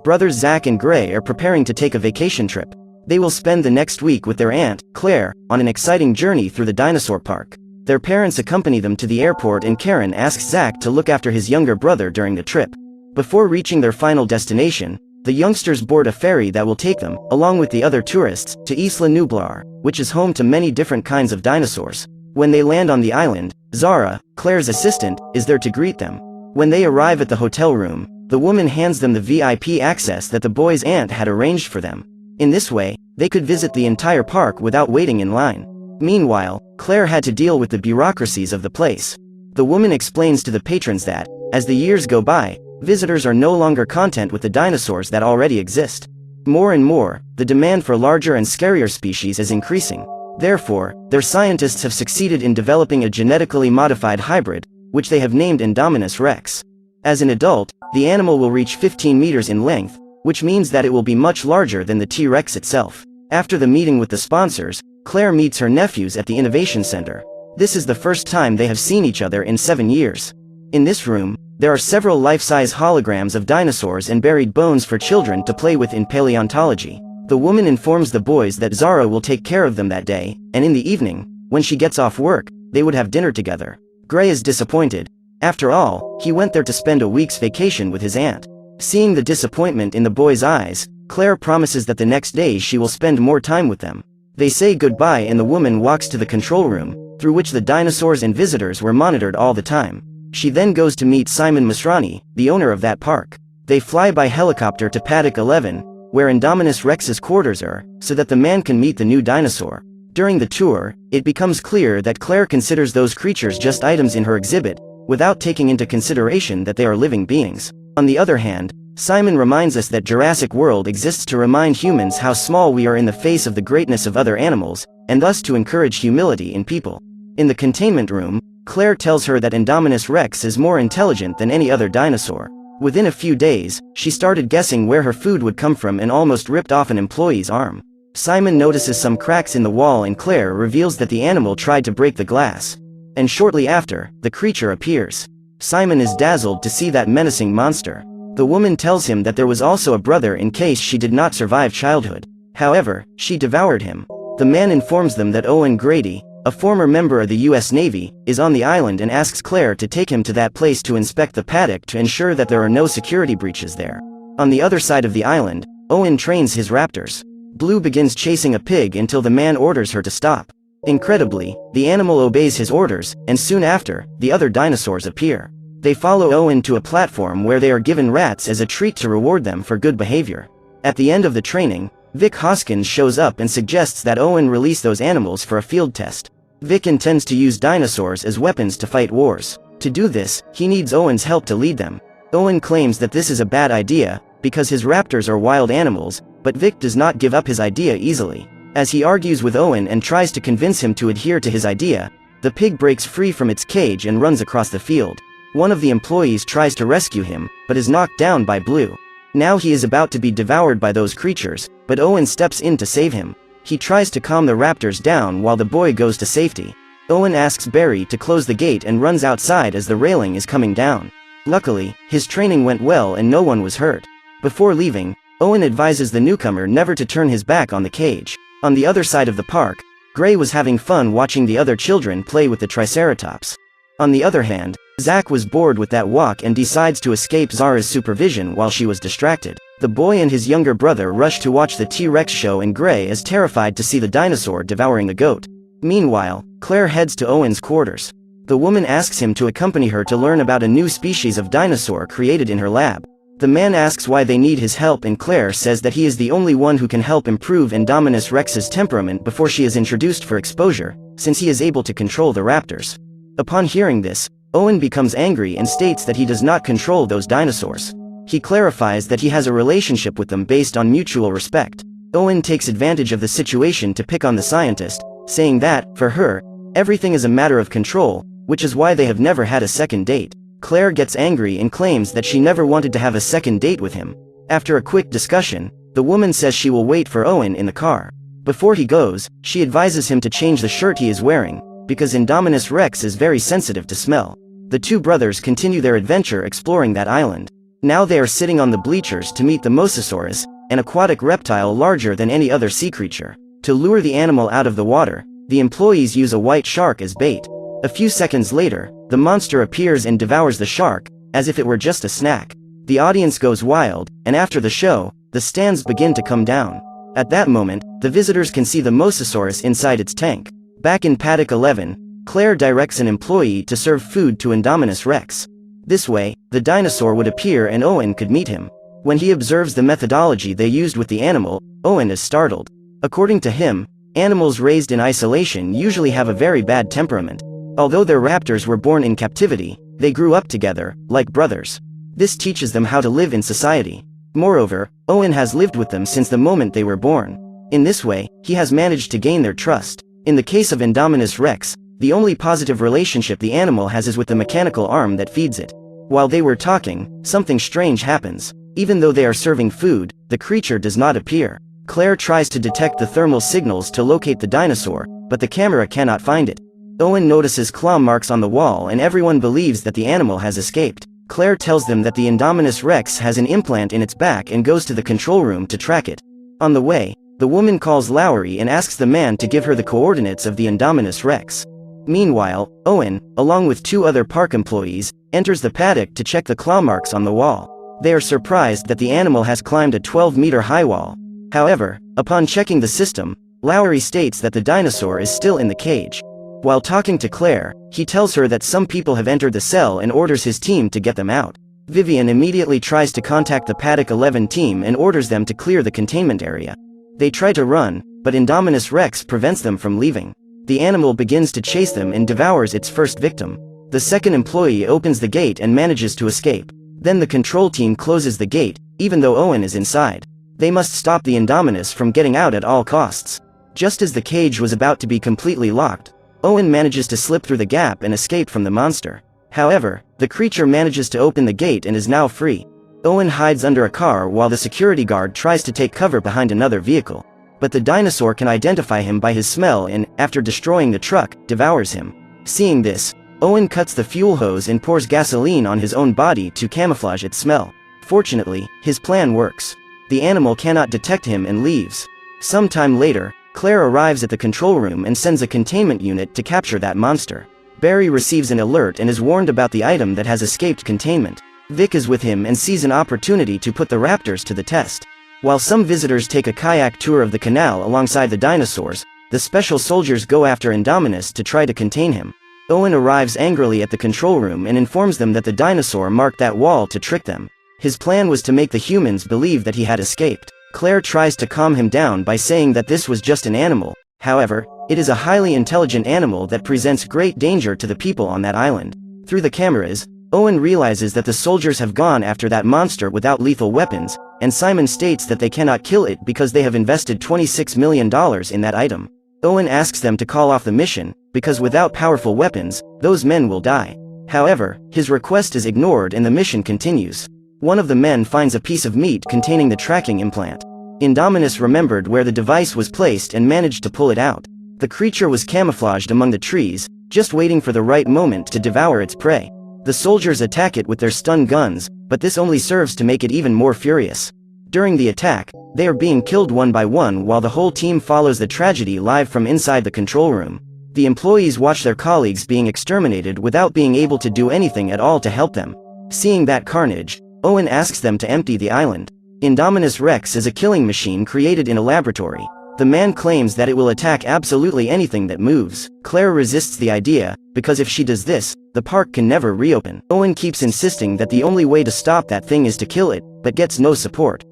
brothers Zach and Gray are preparing to take a vacation trip. They will spend the next week with their aunt, Claire, on an exciting journey through the dinosaur park. Their parents accompany them to the airport and Karen asks Zach to look after his younger brother during the trip. Before reaching their final destination, the youngsters board a ferry that will take them, along with the other tourists, to Isla Nublar, which is home to many different kinds of dinosaurs. When they land on the island, Zara, Claire's assistant, is there to greet them. When they arrive at the hotel room, the woman hands them the VIP access that the boys' aunt had arranged for them. In this way, they could visit the entire park without waiting in line. Meanwhile, Claire had to deal with the bureaucracies of the place. The woman explains to the patrons that, as the years go by, visitors are no longer content with the dinosaurs that already exist. More and more, the demand for larger and scarier species is increasing. Therefore, their scientists have succeeded in developing a genetically modified hybrid, which they have named Indominus rex. As an adult, the animal will reach 15 meters in length, which means that it will be much larger than the T-Rex itself. After the meeting with the sponsors, Claire meets her nephews at the Innovation Center. This is the first time they have seen each other in 7 years. In this room, there are several life-size holograms of dinosaurs and buried bones for children to play with in paleontology. The woman informs the boys that Zara will take care of them that day, and in the evening, when she gets off work, they would have dinner together. Gray is disappointed. After all, he went there to spend a week's vacation with his aunt. Seeing the disappointment in the boys' eyes, Claire promises that the next day she will spend more time with them. They say goodbye and the woman walks to the control room, through which the dinosaurs and visitors were monitored all the time. She then goes to meet Simon Masrani, the owner of that park. They fly by helicopter to Paddock 11, where Indominus Rex's quarters are, so that the man can meet the new dinosaur. During the tour, it becomes clear that Claire considers those creatures just items in her exhibit, without taking into consideration that they are living beings. On the other hand, Simon reminds us that Jurassic World exists to remind humans how small we are in the face of the greatness of other animals, and thus to encourage humility in people. In the containment room, Claire tells her that Indominus Rex is more intelligent than any other dinosaur. Within a few days, she started guessing where her food would come from and almost ripped off an employee's arm. Simon notices some cracks in the wall and Claire reveals that the animal tried to break the glass. And shortly after, the creature appears. Simon is dazzled to see that menacing monster. The woman tells him that there was also a brother in case she did not survive childhood. However, she devoured him. The man informs them that Owen Grady, a former member of the US Navy, is on the island and asks Claire to take him to that place to inspect the paddock to ensure that there are no security breaches there. On the other side of the island, Owen trains his raptors. Blue begins chasing a pig until the man orders her to stop. Incredibly, the animal obeys his orders, and soon after, the other dinosaurs appear. They follow Owen to a platform where they are given rats as a treat to reward them for good behavior. At the end of the training, Vic Hoskins shows up and suggests that Owen release those animals for a field test. Vic intends to use dinosaurs as weapons to fight wars. To do this, he needs Owen's help to lead them. Owen claims that this is a bad idea, because his raptors are wild animals, but Vic does not give up his idea easily. As he argues with Owen and tries to convince him to adhere to his idea, the pig breaks free from its cage and runs across the field. One of the employees tries to rescue him, but is knocked down by Blue. Now he is about to be devoured by those creatures, but Owen steps in to save him. He tries to calm the raptors down while the boy goes to safety. Owen asks Barry to close the gate and runs outside as the railing is coming down. Luckily, his training went well and no one was hurt. Before leaving, Owen advises the newcomer never to turn his back on the cage. On the other side of the park, Gray was having fun watching the other children play with the Triceratops. On the other hand, Zach was bored with that walk and decides to escape Zara's supervision while she was distracted. The boy and his younger brother rush to watch the T-Rex show and Gray is terrified to see the dinosaur devouring a goat. Meanwhile, Claire heads to Owen's quarters. The woman asks him to accompany her to learn about a new species of dinosaur created in her lab. The man asks why they need his help and Claire says that he is the only one who can help improve Indominus Rex's temperament before she is introduced for exposure, since he is able to control the raptors. Upon hearing this, Owen becomes angry and states that he does not control those dinosaurs. He clarifies that he has a relationship with them based on mutual respect. Owen takes advantage of the situation to pick on the scientist, saying that, for her, everything is a matter of control, which is why they have never had a second date. Claire gets angry and claims that she never wanted to have a second date with him. After a quick discussion, the woman says she will wait for Owen in the car. Before he goes, she advises him to change the shirt he is wearing, because Indominus Rex is very sensitive to smell. The two brothers continue their adventure exploring that island. Now they are sitting on the bleachers to meet the Mosasaurus, an aquatic reptile larger than any other sea creature. To lure the animal out of the water, the employees use a white shark as bait. A few seconds later, the monster appears and devours the shark, as if it were just a snack. The audience goes wild, and after the show, the stands begin to come down. At that moment, the visitors can see the Mosasaurus inside its tank. Back in Paddock 11, Claire directs an employee to serve food to Indominus Rex. This way, the dinosaur would appear and Owen could meet him. When he observes the methodology they used with the animal, Owen is startled. According to him, animals raised in isolation usually have a very bad temperament. Although their raptors were born in captivity, they grew up together, like brothers. This teaches them how to live in society. Moreover, Owen has lived with them since the moment they were born. In this way, he has managed to gain their trust. In the case of Indominus Rex, the only positive relationship the animal has is with the mechanical arm that feeds it. While they were talking, something strange happens. Even though they are serving food, the creature does not appear. Claire tries to detect the thermal signals to locate the dinosaur, but the camera cannot find it. Owen notices claw marks on the wall and everyone believes that the animal has escaped. Claire tells them that the Indominus Rex has an implant in its back and goes to the control room to track it. On the way, the woman calls Lowry and asks the man to give her the coordinates of the Indominus Rex. Meanwhile, Owen, along with 2 other park employees, enters the paddock to check the claw marks on the wall. They are surprised that the animal has climbed a 12-meter high wall. However, upon checking the system, Lowry states that the dinosaur is still in the cage. While talking to Claire, he tells her that some people have entered the cell and orders his team to get them out. Vivian immediately tries to contact the Paddock 11 team and orders them to clear the containment area. They try to run, but Indominus Rex prevents them from leaving. The animal begins to chase them and devours its first victim. The second employee opens the gate and manages to escape. Then the control team closes the gate, even though Owen is inside. They must stop the Indominus from getting out at all costs. Just as the cage was about to be completely locked, Owen manages to slip through the gap and escape from the monster. However, the creature manages to open the gate and is now free. Owen hides under a car while the security guard tries to take cover behind another vehicle. But the dinosaur can identify him by his smell and, after destroying the truck, devours him. Seeing this, Owen cuts the fuel hose and pours gasoline on his own body to camouflage its smell. Fortunately, his plan works. The animal cannot detect him and leaves. Some time later, Claire arrives at the control room and sends a containment unit to capture that monster. Barry receives an alert and is warned about the item that has escaped containment. Vic is with him and sees an opportunity to put the raptors to the test. While some visitors take a kayak tour of the canal alongside the dinosaurs, the special soldiers go after Indominus to try to contain him. Owen arrives angrily at the control room and informs them that the dinosaur marked that wall to trick them. His plan was to make the humans believe that he had escaped. Claire tries to calm him down by saying that this was just an animal. However, it is a highly intelligent animal that presents great danger to the people on that island. Through the cameras, Owen realizes that the soldiers have gone after that monster without lethal weapons, and Simon states that they cannot kill it because they have invested $26 million in that item. Owen asks them to call off the mission, because without powerful weapons, those men will die. However, his request is ignored and the mission continues. One of the men finds a piece of meat containing the tracking implant. Indominus remembered where the device was placed and managed to pull it out. The creature was camouflaged among the trees, just waiting for the right moment to devour its prey. The soldiers attack it with their stun guns, but this only serves to make it even more furious. During the attack, they are being killed one by one while the whole team follows the tragedy live from inside the control room. The employees watch their colleagues being exterminated without being able to do anything at all to help them. Seeing that carnage, Owen asks them to empty the island. Indominus Rex is a killing machine created in a laboratory. The man claims that it will attack absolutely anything that moves. Claire resists the idea, because if she does this, the park can never reopen. Owen keeps insisting that the only way to stop that thing is to kill it, but gets no support.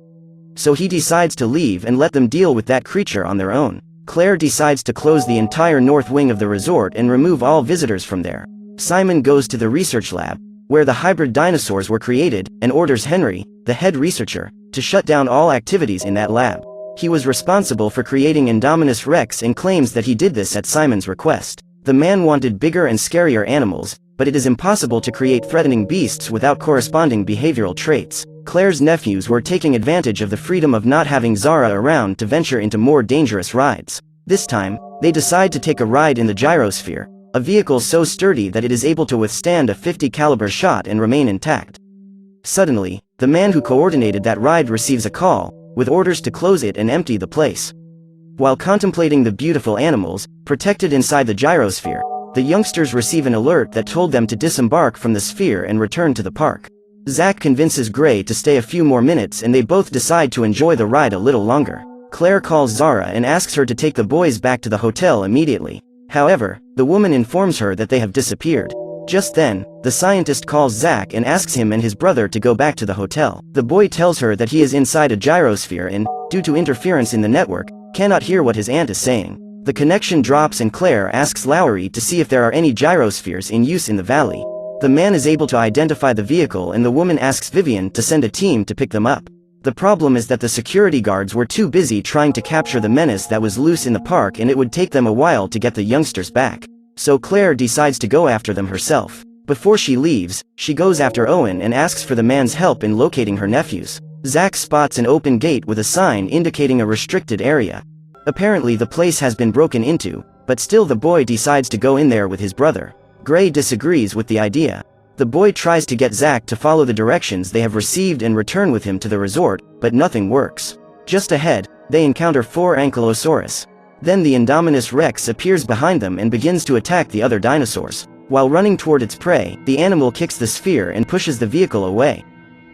So he decides to leave and let them deal with that creature on their own. Claire decides to close the entire north wing of the resort and remove all visitors from there. Simon goes to the research lab, where the hybrid dinosaurs were created, and orders Henry, the head researcher, to shut down all activities in that lab. He was responsible for creating Indominus Rex and claims that he did this at Simon's request. The man wanted bigger and scarier animals, but it is impossible to create threatening beasts without corresponding behavioral traits. Claire's nephews were taking advantage of the freedom of not having Zara around to venture into more dangerous rides. This time, they decide to take a ride in the gyrosphere, a vehicle so sturdy that it is able to withstand a .50 caliber shot and remain intact. Suddenly, the man who coordinated that ride receives a call, with orders to close it and empty the place. While contemplating the beautiful animals, protected inside the gyrosphere, the youngsters receive an alert that told them to disembark from the sphere and return to the park. Zach convinces Gray to stay a few more minutes and they both decide to enjoy the ride a little longer. Claire calls Zara and asks her to take the boys back to the hotel immediately. However, the woman informs her that they have disappeared. Just then, the scientist calls Zach and asks him and his brother to go back to the hotel. The boy tells her that he is inside a gyrosphere and, due to interference in the network, cannot hear what his aunt is saying. The connection drops and Claire asks Lowry to see if there are any gyrospheres in use in the valley. The man is able to identify the vehicle and the woman asks Vivian to send a team to pick them up. The problem is that the security guards were too busy trying to capture the menace that was loose in the park and it would take them a while to get the youngsters back. So Claire decides to go after them herself. Before she leaves, she goes after Owen and asks for the man's help in locating her nephews. Zach spots an open gate with a sign indicating a restricted area. Apparently the place has been broken into, but still the boy decides to go in there with his brother. Gray disagrees with the idea. The boy tries to get Zach to follow the directions they have received and return with him to the resort, but nothing works. Just ahead, they encounter 4 ankylosaurus. Then the Indominus Rex appears behind them and begins to attack the other dinosaurs. While running toward its prey, the animal kicks the sphere and pushes the vehicle away.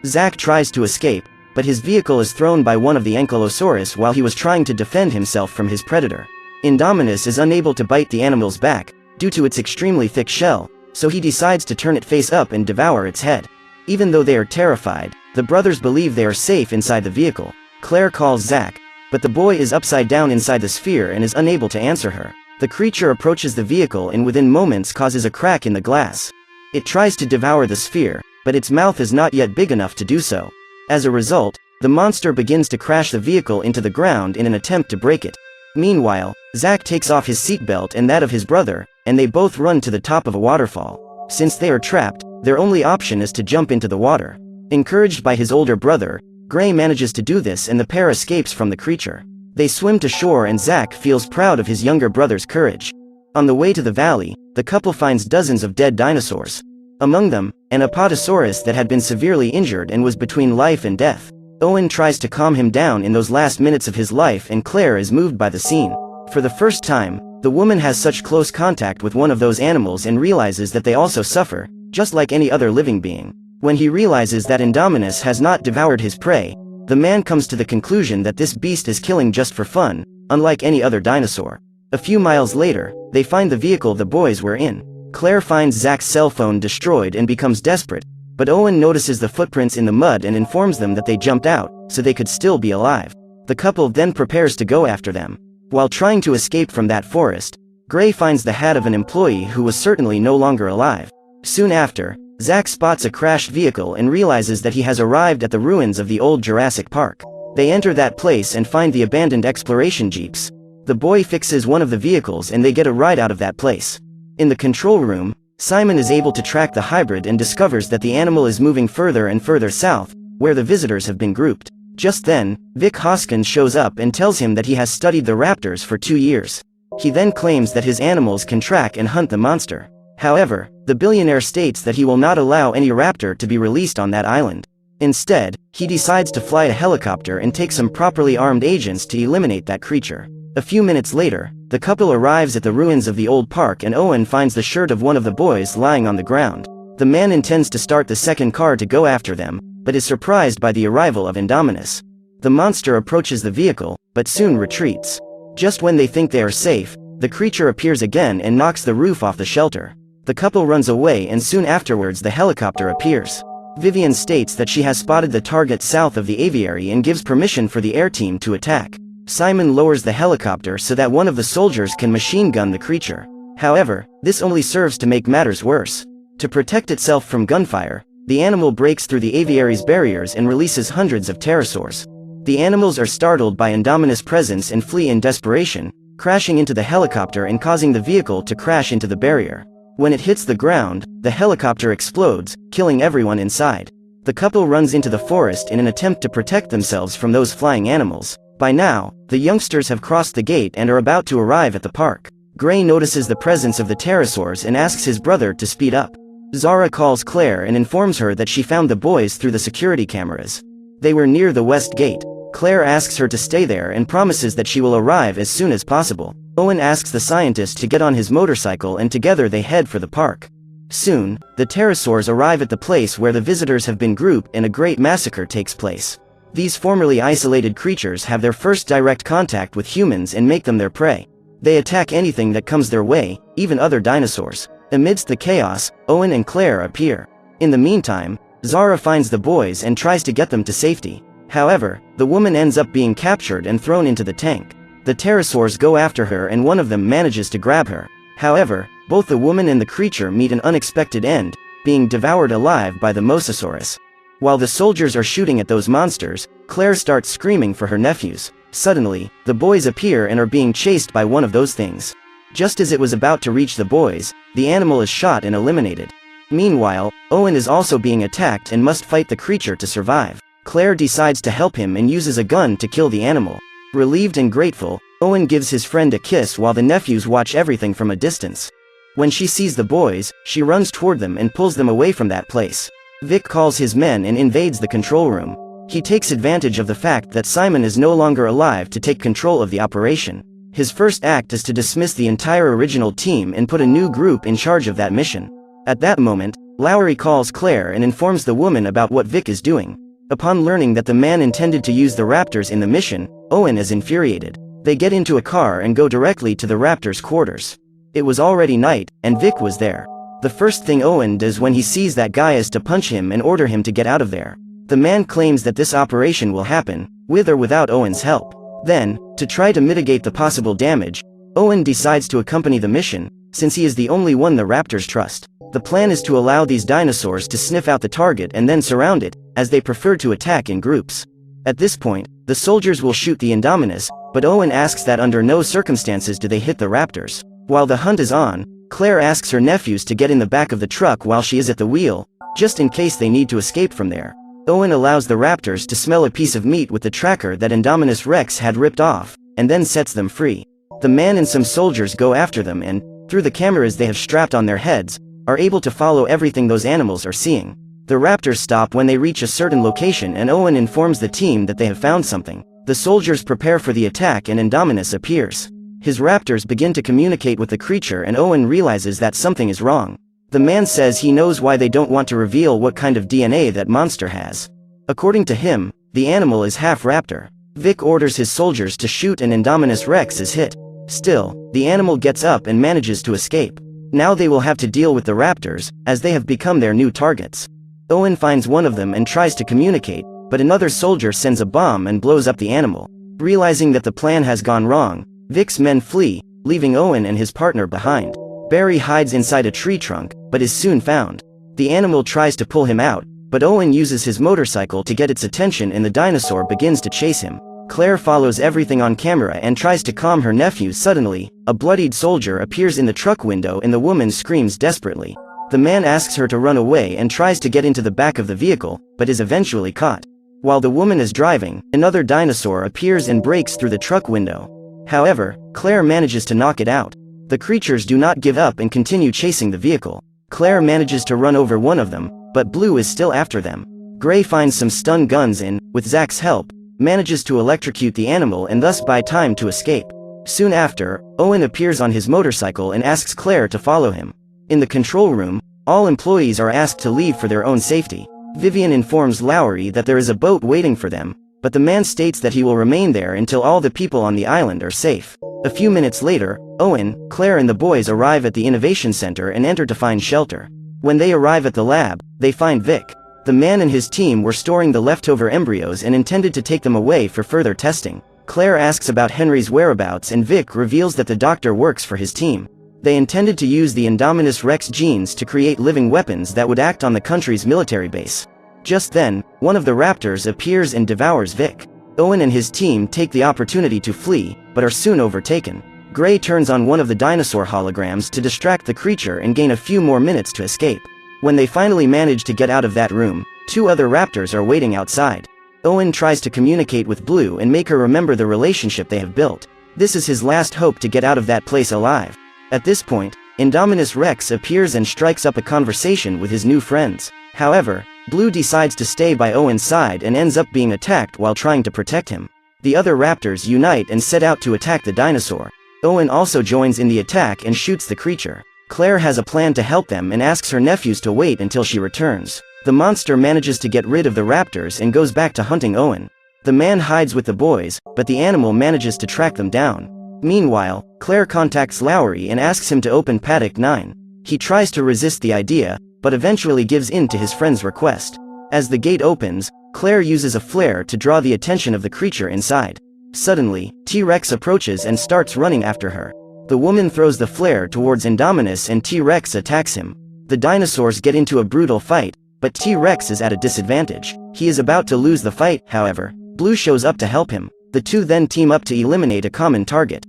Zach tries to escape, but his vehicle is thrown by one of the ankylosaurus while he was trying to defend himself from his predator. Indominus is unable to bite the animal's back, due to its extremely thick shell, so he decides to turn it face up and devour its head. Even though they are terrified, the brothers believe they are safe inside the vehicle. Claire calls Zach, but the boy is upside down inside the sphere and is unable to answer her. The creature approaches the vehicle and within moments causes a crack in the glass. It tries to devour the sphere, but its mouth is not yet big enough to do so. As a result, the monster begins to crash the vehicle into the ground in an attempt to break it. Meanwhile, Zach takes off his seatbelt and that of his brother, and they both run to the top of a waterfall. Since they are trapped, their only option is to jump into the water. Encouraged by his older brother, Gray manages to do this and the pair escapes from the creature. They swim to shore and Zach feels proud of his younger brother's courage. On the way to the valley, the couple finds dozens of dead dinosaurs. Among them, an Apatosaurus that had been severely injured and was between life and death. Owen tries to calm him down in those last minutes of his life and Claire is moved by the scene. For the first time, the woman has such close contact with one of those animals and realizes that they also suffer, just like any other living being. When he realizes that Indominus has not devoured his prey, the man comes to the conclusion that this beast is killing just for fun, unlike any other dinosaur. A few miles later, they find the vehicle the boys were in. Claire finds Zach's cell phone destroyed and becomes desperate, but Owen notices the footprints in the mud and informs them that they jumped out, so they could still be alive. The couple then prepares to go after them. While trying to escape from that forest, Gray finds the hat of an employee who was certainly no longer alive. Soon after, Zach spots a crashed vehicle and realizes that he has arrived at the ruins of the old Jurassic Park. They enter that place and find the abandoned exploration jeeps. The boy fixes one of the vehicles and they get a ride out of that place. In the control room, Simon is able to track the hybrid and discovers that the animal is moving further and further south, where the visitors have been grouped. Just then, Vic Hoskins shows up and tells him that he has studied the raptors for 2 years. He then claims that his animals can track and hunt the monster. However, the billionaire states that he will not allow any raptor to be released on that island. Instead, he decides to fly a helicopter and take some properly armed agents to eliminate that creature. A few minutes later, the couple arrives at the ruins of the old park and Owen finds the shirt of one of the boys lying on the ground. The man intends to start the second car to go after them, but is surprised by the arrival of Indominus. The monster approaches the vehicle, but soon retreats. Just when they think they are safe, the creature appears again and knocks the roof off the shelter. The couple runs away and soon afterwards the helicopter appears. Vivian states that she has spotted the target south of the aviary and gives permission for the air team to attack. Simon lowers the helicopter so that one of the soldiers can machine gun the creature. However, this only serves to make matters worse. To protect itself from gunfire, the animal breaks through the aviary's barriers and releases hundreds of pterosaurs. The animals are startled by Indominus' presence and flee in desperation, crashing into the helicopter and causing the vehicle to crash into the barrier. When it hits the ground, the helicopter explodes, killing everyone inside. The couple runs into the forest in an attempt to protect themselves from those flying animals. By now, the youngsters have crossed the gate and are about to arrive at the park. Gray notices the presence of the pterosaurs and asks his brother to speed up. Zara calls Claire and informs her that she found the boys through the security cameras. They were near the west gate. Claire asks her to stay there and promises that she will arrive as soon as possible. Owen asks the scientist to get on his motorcycle and together they head for the park. Soon, the pterosaurs arrive at the place where the visitors have been grouped and a great massacre takes place. These formerly isolated creatures have their first direct contact with humans and make them their prey. They attack anything that comes their way, even other dinosaurs. Amidst the chaos, Owen and Claire appear. In the meantime, Zara finds the boys and tries to get them to safety. However, the woman ends up being captured and thrown into the tank. The pterosaurs go after her and one of them manages to grab her. However, both the woman and the creature meet an unexpected end, being devoured alive by the Mosasaurus. While the soldiers are shooting at those monsters, Claire starts screaming for her nephews. Suddenly, the boys appear and are being chased by one of those things. Just as it was about to reach the boys, the animal is shot and eliminated. Meanwhile, Owen is also being attacked and must fight the creature to survive. Claire decides to help him and uses a gun to kill the animal. Relieved and grateful, Owen gives his friend a kiss while the nephews watch everything from a distance. When she sees the boys, she runs toward them and pulls them away from that place. Vic calls his men and invades the control room. He takes advantage of the fact that Simon is no longer alive to take control of the operation. His first act is to dismiss the entire original team and put a new group in charge of that mission. At that moment, Lowry calls Claire and informs the woman about what Vic is doing. Upon learning that the man intended to use the raptors in the mission, Owen is infuriated. They get into a car and go directly to the raptors' quarters. It was already night, and Vic was there. The first thing Owen does when he sees that guy is to punch him and order him to get out of there. The man claims that this operation will happen, with or without Owen's help. Then, to try to mitigate the possible damage, Owen decides to accompany the mission, since he is the only one the raptors trust. The plan is to allow these dinosaurs to sniff out the target and then surround it, as they prefer to attack in groups. At this point, the soldiers will shoot the Indominus, but Owen asks that under no circumstances do they hit the raptors. While the hunt is on, Claire asks her nephews to get in the back of the truck while she is at the wheel, just in case they need to escape from there. Owen allows the raptors to smell a piece of meat with the tracker that Indominus Rex had ripped off, and then sets them free. The man and some soldiers go after them and, through the cameras they have strapped on their heads, are able to follow everything those animals are seeing. The raptors stop when they reach a certain location and Owen informs the team that they have found something. The soldiers prepare for the attack and Indominus appears. His raptors begin to communicate with the creature and Owen realizes that something is wrong. The man says he knows why they don't want to reveal what kind of DNA that monster has. According to him, the animal is half raptor. Vic orders his soldiers to shoot and Indominus Rex is hit. Still, the animal gets up and manages to escape. Now they will have to deal with the raptors, as they have become their new targets. Owen finds one of them and tries to communicate, but another soldier sends a bomb and blows up the animal. Realizing that the plan has gone wrong, Vic's men flee, leaving Owen and his partner behind. Barry hides inside a tree trunk, but is soon found. The animal tries to pull him out, but Owen uses his motorcycle to get its attention and the dinosaur begins to chase him. Claire follows everything on camera and tries to calm her nephew. Suddenly, a bloodied soldier appears in the truck window and the woman screams desperately. The man asks her to run away and tries to get into the back of the vehicle, but is eventually caught. While the woman is driving, another dinosaur appears and breaks through the truck window. However, Claire manages to knock it out. The creatures do not give up and continue chasing the vehicle. Claire manages to run over one of them, but Blue is still after them. Gray finds some stun guns and, with Zach's help, manages to electrocute the animal and thus buy time to escape. Soon after, Owen appears on his motorcycle and asks Claire to follow him. In the control room, all employees are asked to leave for their own safety. Vivian informs Lowry that there is a boat waiting for them, but the man states that he will remain there until all the people on the island are safe. A few minutes later, Owen, Claire and the boys arrive at the Innovation Center and enter to find shelter. When they arrive at the lab, they find Vic. The man and his team were storing the leftover embryos and intended to take them away for further testing. Claire asks about Henry's whereabouts and Vic reveals that the doctor works for his team. They intended to use the Indominus Rex genes to create living weapons that would act on the country's military base. Just then, one of the raptors appears and devours Vic. Owen and his team take the opportunity to flee, but are soon overtaken. Gray turns on one of the dinosaur holograms to distract the creature and gain a few more minutes to escape. When they finally manage to get out of that room, two other raptors are waiting outside. Owen tries to communicate with Blue and make her remember the relationship they have built. This is his last hope to get out of that place alive. At this point, Indominus Rex appears and strikes up a conversation with his new friends. However, Blue decides to stay by Owen's side and ends up being attacked while trying to protect him. The other raptors unite and set out to attack the dinosaur. Owen also joins in the attack and shoots the creature. Claire has a plan to help them and asks her nephews to wait until she returns. The monster manages to get rid of the raptors and goes back to hunting Owen. The man hides with the boys, but the animal manages to track them down. Meanwhile, Claire contacts Lowry and asks him to open Paddock 9. He tries to resist the idea, but eventually gives in to his friend's request. As the gate opens, Claire uses a flare to draw the attention of the creature inside. Suddenly, T-Rex approaches and starts running after her. The woman throws the flare towards Indominus and T-Rex attacks him. The dinosaurs get into a brutal fight, but T-Rex is at a disadvantage. He is about to lose the fight, however. Blue shows up to help him. The two then team up to eliminate a common target.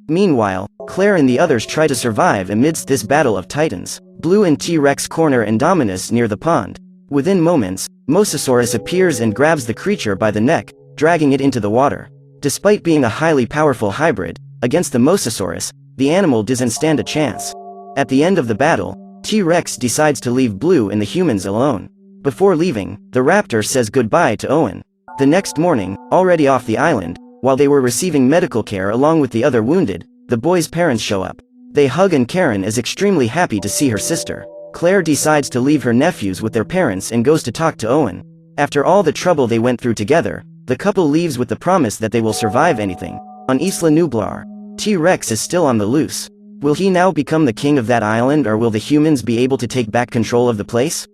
Meanwhile, Claire and the others try to survive amidst this battle of titans. Blue and T-Rex corner Indominus near the pond. Within moments, Mosasaurus appears and grabs the creature by the neck, dragging it into the water. Despite being a highly powerful hybrid, against the Mosasaurus, the animal doesn't stand a chance. At the end of the battle, T-Rex decides to leave Blue and the humans alone. Before leaving, the raptor says goodbye to Owen. The next morning, already off the island, while they were receiving medical care along with the other wounded, the boys' parents show up. They hug and Karen is extremely happy to see her sister. Claire decides to leave her nephews with their parents and goes to talk to Owen. After all the trouble they went through together, the couple leaves with the promise that they will survive anything. On Isla Nublar, T-Rex is still on the loose. Will he now become the king of that island, or will the humans be able to take back control of the place?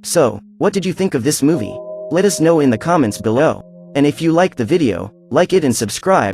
So, what did you think of this movie? Let us know in the comments below. And if you liked the video, like it and subscribe.